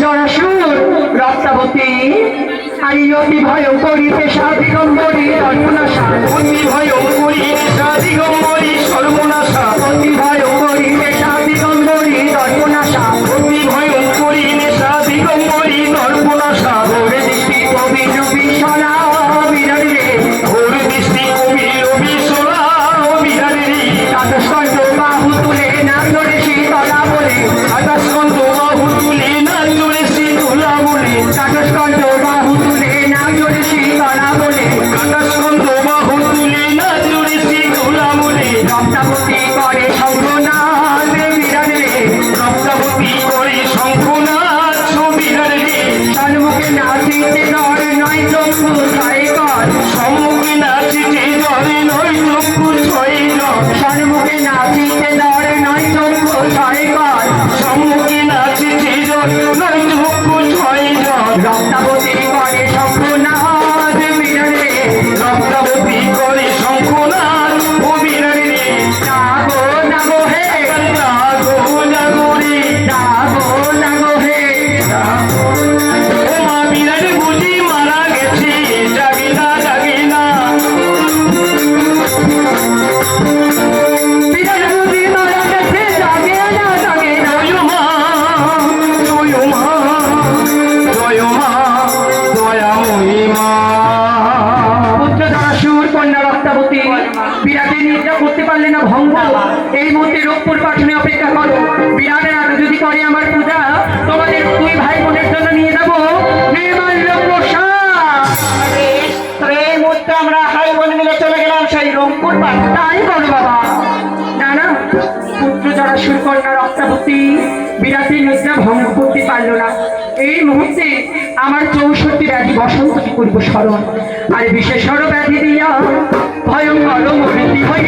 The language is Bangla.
জরাসুর রক্তাবতী আই অতি ভয়ঙ্করী পেশা দিগম্বরী সর্বনাশা অতি ভয়ঙ্করী নেশা দিগম্বরী সর্বনাশা অতি ভয়ঙ্করী পেশা দিগম্বরী সর্বনাশা অতি ভয়ঙ্করী নেশা দিগম্বরী সর্বনাশা ওরে দৃষ্টি কবি রবি সরা বিরাট রে ঘোর দৃষ্টি কবি রবি সোলা বিহারী দ্বাদশকণ্ঠ বাহু তুলে না ধরে শীতলা বলে আকাশকণ্ঠ বাহু তুলে না জোরে শীতলা বলে দ্বাদশকণ্ঠ বাহু তুলে না ধরে শীতলা বলে আকাশকণ্ঠ বাহু তুলে না জোরে শীতলা বলে রক্তাবতী করে শঙ্খনাথ বিরাট রে রক্তাবতী করে শঙ্খনাথ বিহারী সন্মুখে নাচিতে নর নয় চক্ষু ছয় কর সম্মুখে নাচিতে ধরে নয় চক্ষু ছয় জন সন্মুখে নাচিতে নর নয় চক্ষু ছয় কর সম্মুখে নাচিতে ধরে নয় চক্ষু ছয় জন রক্তাবতী করে শঙ্খনাথ বিরাট রে রক্তাবতী করে শঙ্খনাথ বিহারী জাগো জাগো হে জাগো জাগো রে জাগো জাগো হে ও মা বিরাট বুঝি মারা গেছে জাগে না জাগে না বিরাট বুদ্ধি মারা গেছে জাগে না জাগে না জয় মা জয় মা জয় মা দয়াময়ী মা পুত্র জরাসুর কন্যা রক্তাবতী বিরাটের নিদ্রা করতে পারলে না ভঙ্গ এই মুহূর্তে রূপপুর পাঠনে অপেক্ষা করো বিরাটের আগে যদি করে আমার পূজা তোমাদের দুই ভাই বোনের জন্য নিয়ে যাবো নির্মাল্য প্রসাদ তবে এই মুহূর্তে আমরা হাই বোন মিলে চলে গেলাম সেই রংপুর পাঠ। তাই করো বাবা না না পুত্র জরাসুর কন্যা রক্তাবতী বিরাটের নিদ্রা ভঙ্গ করতে পারলো না এই মুহূর্তে আমার 64 ব্যাধি বসন্তকে করবো স্মরণ আর বিশেষ ব্যাধি দিয়া ভয়ঙ্কর মৃত্যু হইয়া